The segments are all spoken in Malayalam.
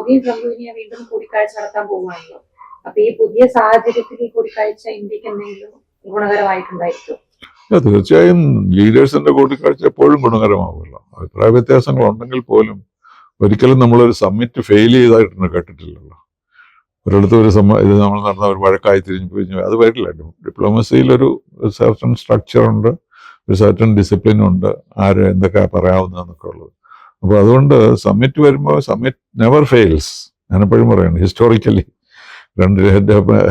മോദിയും ട്രംപും ഇനി വീണ്ടും കൂടിക്കാഴ്ച നടത്താൻ പോവുകയാണല്ലോ. അപ്പൊ ഈ പുതിയ സാഹചര്യത്തിൽ ഈ കൂടിക്കാഴ്ച ഇന്ത്യക്ക് എന്തെങ്കിലും ഗുണകരമായിട്ടുണ്ടായിരിക്കും? തീർച്ചയായും ലീഡേഴ്സിന്റെ കൂടിക്കാഴ്ച എപ്പോഴും ഗുണകരമാവുമല്ലോ. അഭിപ്രായ വ്യത്യാസങ്ങൾ ഉണ്ടെങ്കിൽ പോലും ഒരിക്കലും നമ്മളൊരു സമ്മിറ്റ് ഫെയിൽ ചെയ്തായിട്ടൊന്നും കേട്ടിട്ടില്ലല്ലോ. ഒരിടത്ത് ഇത് നമ്മൾ നടന്ന ഒരു വഴക്കായി തിരിഞ്ഞു അത് വരില്ല. ഡിപ്ലോമസിയിൽ ഒരു സർട്ടൺ സ്ട്രക്ചർ ഉണ്ട്, ഒരു സർട്ടൺ ഡിസിപ്ലിൻ ഉണ്ട്, ആര് എന്തൊക്കെ പറയാവുന്നതെന്നൊക്കെ ഉള്ളത്. അപ്പോൾ അതുകൊണ്ട് സമ്മിറ്റ് വരുമ്പോൾ സമ്മിറ്റ് നെവർ ഫെയിൽസ്. ഞാനെപ്പോഴും പറയുന്നു, ഹിസ്റ്റോറിക്കലി രണ്ട്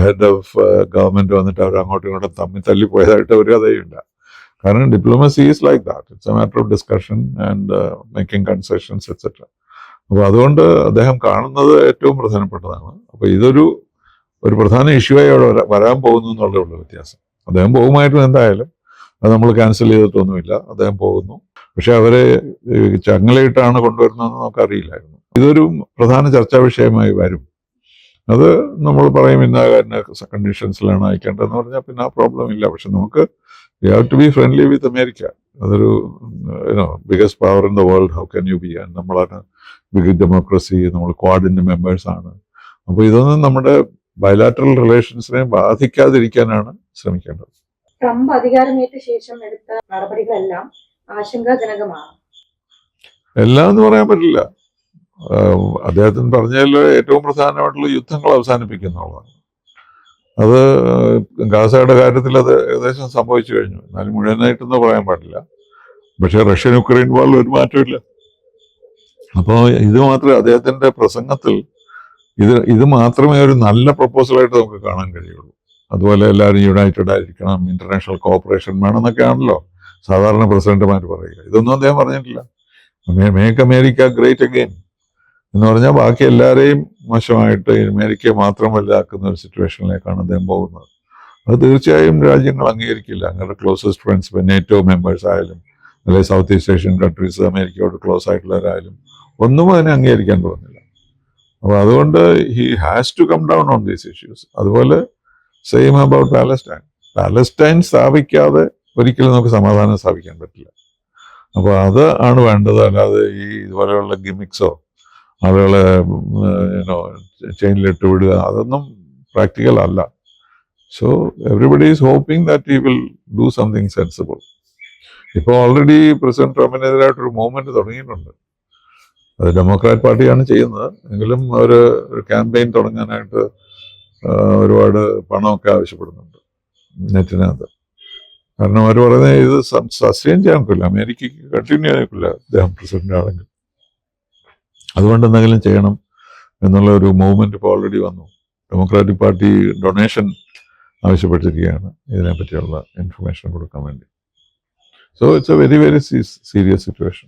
ഹെഡ് ഓഫ് ഗവൺമെന്റ് വന്നിട്ട് അവർ അങ്ങോട്ടും ഇങ്ങോട്ടും തമ്മിൽ തല്ലിപ്പോയതായിട്ട് ഒരു കഥയുമില്ല. കാരണം diplomacy is like that. It's A matter of discussion and making concessions etcetera. അപ്പോൾ അതുകൊണ്ട് അദ്ദേഹം കാണുന്നത് ഏറ്റവും പ്രധാനപ്പെട്ടതാണ്. അപ്പോൾ ഇതൊരു പ്രധാന ഇഷ്യൂ ആയി അവിടെ വരാൻ പോകുന്നു എന്നുള്ളതുള്ള വ്യത്യാസം. അദ്ദേഹം പോകുമായിട്ടും എന്തായാലും അത് നമ്മൾ ക്യാൻസൽ ചെയ്തിട്ടൊന്നുമില്ല, അദ്ദേഹം പോകുന്നു. പക്ഷെ അവരെ ചങ്ങലയിട്ടാണ് കൊണ്ടുവരുന്നതെന്ന് നമുക്കറിയില്ലായിരുന്നു. ഇതൊരു പ്രധാന ചർച്ചാ വിഷയമായി വരും. അത് നമ്മൾ പറയും ഇന്ന കണ്ടീഷൻസിലാണ് അയക്കേണ്ടതെന്ന് പറഞ്ഞാൽ പിന്നെ ആ പ്രോബ്ലം ഇല്ല. പക്ഷെ നമുക്ക് we have to be friendly with America. അതൊരു biggest power in the world, how can you be? നമ്മളാണ് ബിഗ് ഡെമോക്രസി, നമ്മൾ ക്വാഡിന്റെ മെമ്പേഴ്സാണ്. അപ്പോൾ ഇതൊന്നും നമ്മുടെ ബയലാറ്ററൽ റിലേഷൻസിനെ ബാധിക്കാതിരിക്കാനാണ് ശ്രമിക്കേണ്ടത്. ട്രംപ് അധികാരമേറ്റ ശേഷം എടുത്ത നടപടികളെല്ലാം ആശങ്കാജനകമാണ്. എല്ലാം എന്ന് പറയാൻ പറ്റില്ല. അദ്ദേഹത്തിന് പറഞ്ഞതിൽ ഏറ്റവും പ്രധാനമായിട്ടുള്ള യുദ്ധങ്ങൾ അവസാനിപ്പിക്കുന്നുള്ളതാണ്. അത് ഗാസയുടെ കാര്യത്തിൽ അത് ഏകദേശം സംഭവിച്ചു കഴിഞ്ഞു. എന്നാലും മുഴുവനായിട്ടൊന്നും പറയാൻ പാടില്ല. പക്ഷെ റഷ്യൻ യുക്രൈൻ വാറിൽ ഒരു മാറ്റമില്ല. അപ്പോൾ ഇത് മാത്രമേ അദ്ദേഹത്തിന്റെ പ്രസംഗത്തിൽ ഇത് മാത്രമേ ഒരു നല്ല പ്രപ്പോസലായിട്ട് നമുക്ക് കാണാൻ കഴിയുള്ളൂ. അതുപോലെ എല്ലാവരും യുണൈറ്റഡ് ആയിരിക്കണം, ഇന്റർനാഷണൽ കോഓപ്പറേഷൻ വേണമെന്നൊക്കെയാണല്ലോ സാധാരണ പ്രസിഡന്റുമാർ പറയുക. ഇതൊന്നും അദ്ദേഹം പറഞ്ഞിട്ടില്ല. മേക്ക് അമേരിക്ക ഗ്രേറ്റ് അഗെയിൻ എന്ന് പറഞ്ഞാൽ ബാക്കി എല്ലാവരെയും മോശമായിട്ട് അമേരിക്കയെ മാത്രം വലുതാക്കുന്ന ഒരു സിറ്റുവേഷനിലേക്കാണ് അദ്ദേഹം പോകുന്നത്. അത് തീർച്ചയായും രാജ്യങ്ങൾ അംഗീകരിക്കില്ല. അങ്ങനെ ക്ലോസസ്റ്റ് ഫ്രണ്ട്സ്, നേറ്റോ മെമ്പേഴ്സ് ആയാലും അല്ലെങ്കിൽ സൗത്ത് ഈസ്റ്റ് ഏഷ്യൻ കൺട്രീസ് അമേരിക്കയോട് ക്ലോസ് ആയിട്ടുള്ളവരായാലും ഒന്നും അതിനെ അംഗീകരിക്കാൻ പോകുന്നില്ല. അപ്പോൾ അതുകൊണ്ട് he has to come down on these issues. അതുപോലെ സെയിം അബൌട്ട് പാലസ്റ്റൈൻ സ്ഥാപിക്കാതെ ഒരിക്കലും നമുക്ക് സമാധാനം സ്ഥാപിക്കാൻ പറ്റില്ല. അപ്പോൾ അത് ആണ് വേണ്ടത്. അല്ലാതെ ഈ ഇതുപോലെയുള്ള ഗിമിക്സോ ആളുകളെ ചെയിനിലിട്ട് വിടുക, അതൊന്നും പ്രാക്ടിക്കൽ അല്ല. So everybody is hoping that he will do something sensible. ഇപ്പോൾ ഓൾറെഡി പ്രസിഡന്റ് ട്രംപിനെതിരായിട്ടൊരു മൂവ്മെന്റ് തുടങ്ങിയിട്ടുണ്ട്. അത് ഡെമോക്രാറ്റ് പാർട്ടിയാണ് ചെയ്യുന്നത്. എങ്കിലും അവർ ഒരു ക്യാമ്പയിൻ തുടങ്ങാനായിട്ട് ഒരുപാട് പണമൊക്കെ ആവശ്യപ്പെടുന്നുണ്ട് നെറ്റിനകത്ത്. കാരണം അവർ പറയുന്നത് ഇത് സസ്റ്റെയിൻ ചെയ്യാൻ പറ്റില്ല, അമേരിക്കയ്ക്ക് കണ്ടിന്യൂ ചെയ്യാൻ അദ്ദേഹം പ്രസിഡന്റ് ആണെങ്കിൽ. അതുകൊണ്ട് എന്തെങ്കിലും ചെയ്യണം എന്നുള്ള ഒരു മൂവ്മെന്റ് ഇപ്പോൾ ഓൾറെഡി വന്നു. ഡെമോക്രാറ്റിക് പാർട്ടി ഡൊണേഷൻ ആവശ്യപ്പെട്ടിരിക്കുകയാണ് ഇതിനെപ്പറ്റിയുള്ള ഇൻഫർമേഷൻ കൊടുക്കാൻ വേണ്ടി. So it's A very very serious situation.